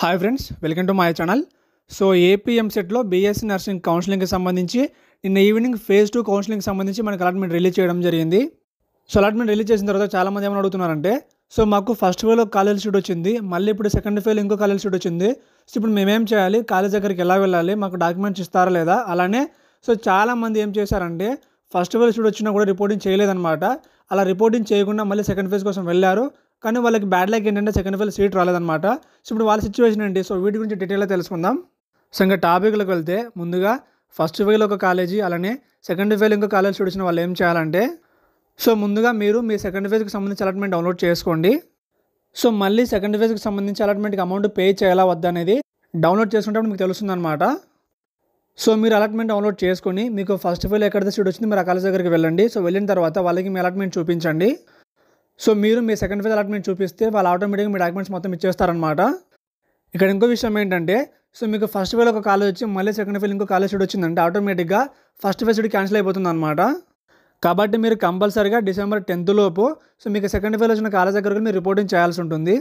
Hi friends, welcome to my channel. So AP ఎంసెట్లో BSc nursing కౌన్సిలింగ్కి సంబంధించి నిన్న evening phase 2 కౌన్సిలింగ్కి సంబంధించి మనకు అలాట్మెంట్ రిలీజ్ చేయడం జరిగింది. సో అలాట్మెంట్ రిలీజ్ చేసిన తర్వాత చాలామంది ఏమైనా అడుగుతున్నారంటే, సో మాకు ఫస్ట్ ఫేలో కాలేజ్ సీట్ వచ్చింది, మళ్ళీ ఇప్పుడు సెకండ్ ఫేలో ఇంకో కాలేజ్ సీట్ వచ్చింది. సో ఇప్పుడు మేమేం చేయాలి, కాలేజ్ దగ్గరికి ఎలా వెళ్ళాలి, మాకు డాక్యుమెంట్స్ ఇస్తారా లేదా. అలానే సో చాలామంది ఏం చేశారంటే ఫస్ట్ ఫేలో సీట్ వచ్చినా కూడా రిపోర్టింగ్ చేయలేదన్నమాట. అలా రిపోర్టింగ్ చేయకుండా మళ్ళీ సెకండ్ ఫేజ్ కోసం వెళ్ళారు. కానీ వాళ్ళకి బ్యాడ్ లక్ ఏంటంటే సెకండ్ ఫేజ్ సీట్ రాలేదన్నమాట. సో ఇప్పుడు వాళ్ళ సిచ్యువేషన్ ఏంటి, సో వీటి గురించి డీటెయిల్గా తెలుసుకుందాం. సో ఇంకా టాపిక్లోకి వెళ్తే ముందుగా ఫస్ట్ ఫేలో ఒక కాలేజీ, అలానే సెకండ్ ఫేలో ఇంకో కాలేజ్ సీట్ వచ్చిన వాళ్ళు ఏం చేయాలంటే, సో ముందుగా మీరు మీ సెకండ్ ఫేజ్కి సంబంధించి అలాట్మెంట్ డౌన్లోడ్ చేసుకోండి. సో మళ్ళీ సెకండ్ ఫేజ్కి సంబంధించి అలాట్మెంట్కి అమౌంట్ పే చేయాలా వద్దా అనేది డౌన్లోడ్ చేసుకుంటే మీకు తెలుస్తుందన్నమాట. సో మీరు అలాట్మెంట్ డౌన్లోడ్ చేసుకొని మీకు ఫస్ట్ ఫేలో ఎక్కడైతే సీట్ వచ్చింది మీరు ఆ కాలేజ్ దగ్గరికి వెళ్ళండి. సో వెళ్ళిన తర్వాత వాళ్ళకి మీ అలాట్మెంట్ చూపించండి. సో మీరు మీ సెకండ్ ఫేజ్ అలాట్మెంట్ చూపిస్తే వాళ్ళు ఆటోమేటిక్గా మీ డాక్యుమెంట్స్ మొత్తం ఇచ్చేస్తారనమాట. ఇక్కడ ఇంకో విషయం ఏంటంటే, సో మీకు ఫస్ట్ ఫేలో ఒక కాలేజ్ వచ్చి మళ్ళీ సెకండ్ ఫేలో ఇంకో కాలేజ్ సీట్ వచ్చిందంటే ఆటోమేటిక్గా ఫస్ట్ ఫేజ్ సీట్ క్యాన్సిల్ అయిపోతుంది అనమాట. కాబట్టి మీరు కంపల్సరీగా డిసెంబర్ 10th లోపు సో మీకు సెకండ్ ఫేలో వచ్చిన కాలేజ్ దగ్గరకు మీరు రిపోర్టింగ్ చేయాల్సి ఉంటుంది.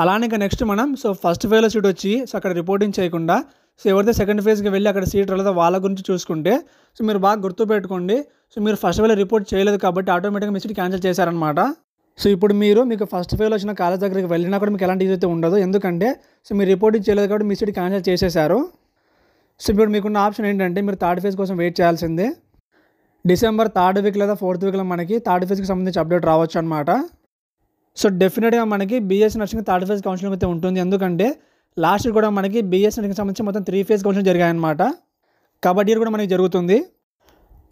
అలానే ఇంకా నెక్స్ట్ మనం సో ఫస్ట్ ఫేలో సీట్ వచ్చి సో అక్కడ రిపోర్టింగ్ చేయకుండా సో ఎవరైతే సెకండ్ ఫేజ్కి వెళ్ళి అక్కడ సీట్ రాలేదో వాళ్ళ గురించి చూసుకుంటే, సో మీరు బాగా గుర్తుపెట్టుకోండి. సో మీరు ఫస్ట్ ఫేలో రిపోర్ట్ చేయలేదు కాబట్టి ఆటోమేటిక్గా మీ సీట్ క్యాన్సిల్ చేశారనమాట. సో ఇప్పుడు మీకు ఫస్ట్ ఫేలో వచ్చిన కాలేజ్ దగ్గరికి వెళ్ళినా కూడా మీకు ఎలాంటి యూజ్ అయితే ఉండదు. ఎందుకంటే సో మీరు రిపోర్టింగ్ చేయలేదు కాబట్టి మీ సీట్ క్యాన్సిల్ చేసేశారు. సో ఇప్పుడు మీకున్న ఆప్షన్ ఏంటంటే మీరు థర్డ్ ఫేజ్ కోసం వెయిట్ చేయాల్సిందే. డిసెంబర్ 3rd వీక్ లేదా 4th వీక్లో మనకి థర్డ్ ఫేజ్కి సంబంధించి అప్డేట్ రావచ్చు అనమాట. సో డెఫినెట్గా మనకి BSc nursing third phase counselling అయితే ఉంటుంది. ఎందుకంటే లాస్ట్ కూడా మనకి బీఎస్సీ నర్సింగ్కి సంబంధించి మొత్తం 3 ఫేజ్ కౌన్సిలింగ్ జరిగాయన్నమాట. కాబట్టి ఇయర్ కూడా మనకి జరుగుతుంది.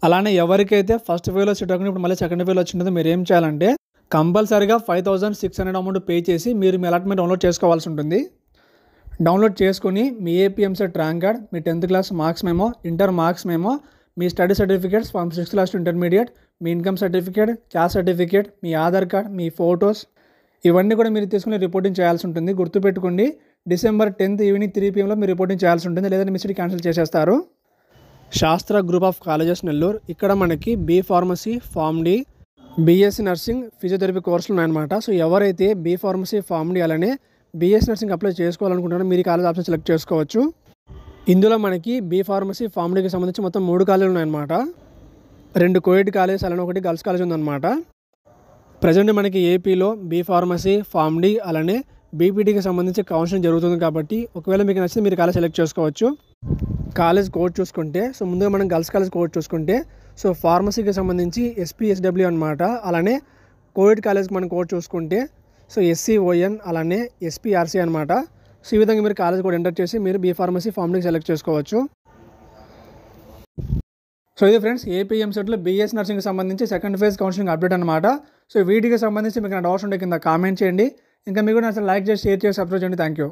అలానే ఎవరికైతే ఫస్ట్ ఫేలో సీట్ రాకుండా ఇప్పుడు మళ్ళీ సెకండ్ ఫేలో వచ్చిందో మీరు ఏం చేయాలంటే కంపల్సరీగా 5600 అమౌంట్ పే చేసి మీరు మీ అలాట్మెంట్ డౌన్లోడ్ చేసుకోవాల్సి ఉంటుంది. డౌన్లోడ్ చేసుకుని మీ ఏపీ ఎంసెట్ ర్యాంక్ కార్డ్, మీ 10th class marks memo, inter marks memo, మీ study certificates from 6th class to intermediate, మీ ఇన్కమ్ సర్టిఫికేట్, క్యాస్ట్ సర్టిఫికేట్, మీ ఆధార్ కార్డ్, మీ ఫొటోస్ ఇవన్నీ కూడా మీరు తీసుకుని రిపోర్టింగ్ చేయాల్సి ఉంటుంది. గుర్తుపెట్టుకోండి, డిసెంబర్ 10th ఈవినింగ్ 3 PM మీరు రిపోర్టింగ్ చేయాల్సి ఉంటుంది. లేదంటే మీ సీట్ క్యాన్సిల్ చేసేస్తారు. శాస్త్ర గ్రూప్ ఆఫ్ కాలేజెస్ నెల్లూరు, ఇక్కడ మనకి B pharmacy, pharm D, BSc nursing, physiotherapy కోర్సులు ఉన్నాయన్నమాట. సో ఎవరైతే బీ ఫార్మసీ, ఫార్మ్ డి అలానే బీఎస్సీ నర్సింగ్ అప్లై చేసుకోవాలనుకుంటున్నారో మీరు కాలేజ్ ఆప్షన్ సెలెక్ట్ చేసుకోవచ్చు. ఇందులో మనకి బీ ఫార్మసీ, ఫార్మ్ డికి సంబంధించి మొత్తం 3 కాలేజీలు ఉన్నాయన్నమాట. 2 కోవిడ్ కాలేజ్ అలానే 1 గర్ల్స్ కాలేజ్ ఉందన్నమాట. ప్రజెంట్ మనకి ఏపీలో బీ ఫార్మసీ, ఫార్మ్ డి అలానే బీపీటీకి సంబంధించి కౌన్సిలింగ్ జరుగుతుంది. కాబట్టి ఒకవేళ మీకు నచ్చితే మీరు కాలేజ్ సెలెక్ట్ చేసుకోవచ్చు. కాలేజ్ కోడ్ చూసుకుంటే సో ముందుగా మనం గర్ల్స్ కాలేజ్ కోడ్ చూసుకుంటే సో ఫార్మసీకి సంబంధించి SPSW అనమాట. అలానే కోవిడ్ కాలేజ్కి మనం కోడ్ చూసుకుంటే సో SCON అలానే SPRC అనమాట. సో ఈ విధంగా మీరు కాలేజ్ కోడ్ ఎంటర్ చేసి మీరు బీ ఫార్మసీ, ఫార్మ్ డికి సెలెక్ట్ చేసుకోవచ్చు. సో ఇది ఫ్రెండ్స్ ఏపీ ఎంసెట్లో బీఎస్సీ నర్సింగ్కి సంబంధించి సెకండ్ ఫేజ్ కౌన్సిలింగ్ అప్డేట్ అనమాట. సో వీటికి సంబంధించి మీకు డౌట్స్ ఉంటే కింద కామెంట్ చేయండి. ఇంకా మీకు నచ్చితే లైక్ చేసి, షేర్ చేసి, సబ్స్క్రైబ్ చేయండి. Thank you.